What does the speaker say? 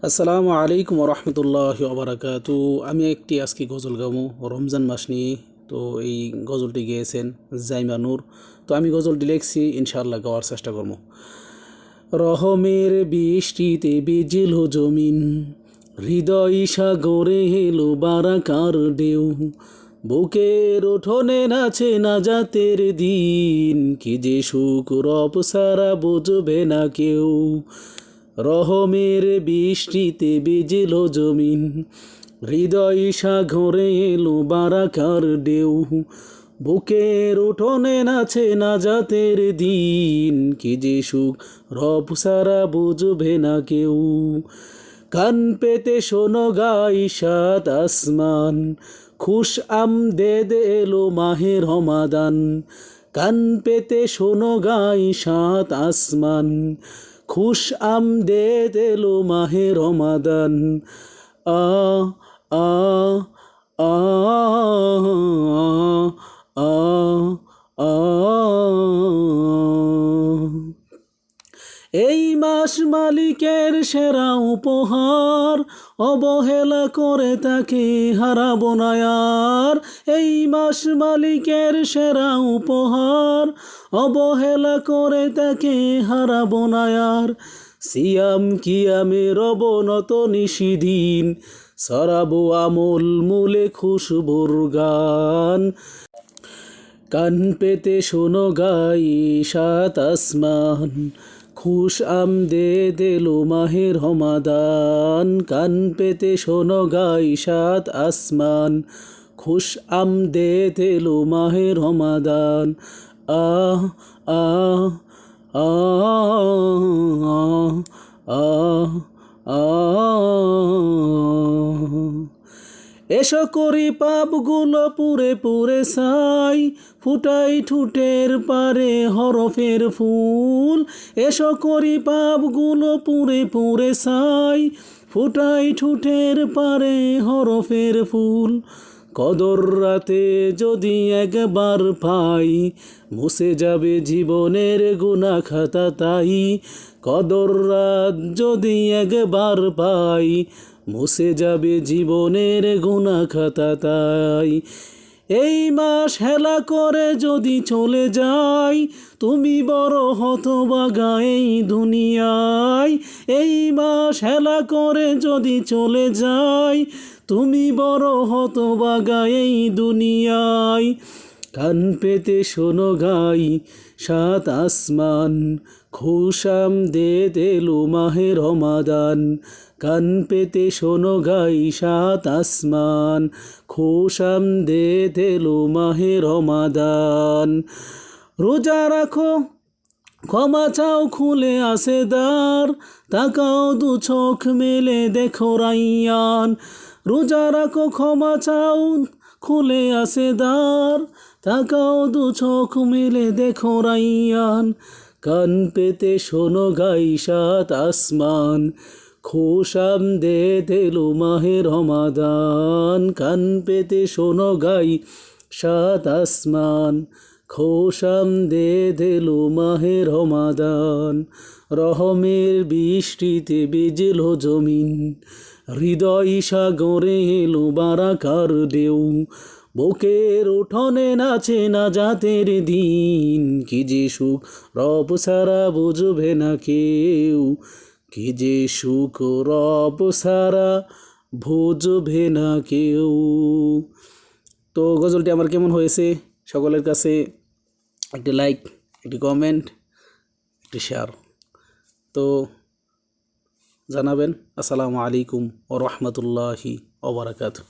আসসালামু আলাইকুম রহমতুল্লাহি ওবরাকাতু। আমি একটি আজকে গজল গাবো রমজান মাস নিয়ে। তো এই গজলটি গেয়েছেন জাইমা নূর। তো আমি গজলটি লিখছি, ইনশাআল্লাহ গাওয়ার চেষ্টা করবো। রহমের বৃষ্টিতে বিজিল জমিন, হৃদয় সাগরে এলো বারাকার ঢেউ, বুকের উঠোনে নাচে নাজাতের দিন, কি যে সুখ রব সারা বুঝবে না কেউ। রহমের বৃষ্টিতে বিজিল জমিন, হৃদয় সাগরে এলো বারাকার ঢেউ, বুকের উঠোনে নাচে নাজাতের দিন, কি যে সুখ রব সারা বুঝবে না কেউ। কান পেতে শোনো গাই সাত আসমান, খুশ আমদেদ এলো মাহে রমাদান। কান পেতে শোনো গাই সাত আসমান, খুশ আমদেদ এলো মাহে রমাদান। আ আ আ আ আ এই মাস মালিকের সেরা উপহার, অবহেলা করে তাকে হারাবো না আর। এই মাস মালিকের সেরা উপহার, অবহেলা করে তাকে হারাবো না আর। সিয়াম কিয়ামের অবনত নিশিদিন, সরাবো আমল মূলে খুশবুর গান। কান পেতে শোনো গাই সাত আসমান, খুশ আমদেদ এলো মাহে রমাদান। কান পেতে শোনো গাই সাত আসমান, খুশ আমদেদ এলো মাহে রমাদান। আহ আহ আহ আহ আহ এসো করি পাপগুলো পুরে পুরে ছাই, ফুটাই ঠুটের পারে হরফের ফুল। এসো করি পাপগুলো পুরে পুরে ছাই, ফুটাই ঠুটের পারে হরফের ফুল। কদর রাতে যদি একবার পাই, মুছে যাবে জীবনের গুনাহ খাতা তাই। কদর রাত যদি একবার পাই, মুছে যাবে জীবনের গুনাহ খাতা তাই। এই মাস হেলা করে যদি চলে যাই, তুমি বড় হতভাগা এই দুনিয়ায়। এই মাস হেলা করে যদি চলে যাই, তুমি বড় হতভাগা এই দুনিয়ায়। কান পেতে শোনো গাই সাত আসমান, খুশ আমদেদ এলো মাহে রমাদান। কান পেতে শোনো গাই সাত আসমান, খুশ আমদেদ এলো মাহে রমাদান। রোজা রাখো, ক্ষমা চাও, খুলে আসে দ্বার, তাকাও দু চোখ মেলে দেখো রাইয়ান। রোজা রাখো, ক্ষমা চাও, খুলে আসে দ্বার, তাকাও দু চোখ মেলে দেখো রাইয়ান। কান পেতে শোনো গাই সাত আসমান, খুশ আমদেদ এলো মাহে রমাদান। কান পেতে শোনো গাই সাত আসমান, খুশ আমদেদ এলো মাহে রমাদান। রহমের বৃষ্টিতে ভিজল জমিন, হৃদয় সাগরে এলো বারাকার ঢেউ, বুকের উঠোনে নাচে নাজাতের দিন, কি যে সুখ রব সারা বুঝবে না কেউ। কি যে সুখ রব সারা বুঝবে না কেউ। তো গজলটি আমার কেমন হয়েছে, সকলের কাছে একটি লাইক, একটি কমেন্ট, একটি শেয়ার তো জানাবেন। আসসালামু আলাইকুম ওয়া রাহমাতুল্লাহি ওয়া বারাকাতুহু।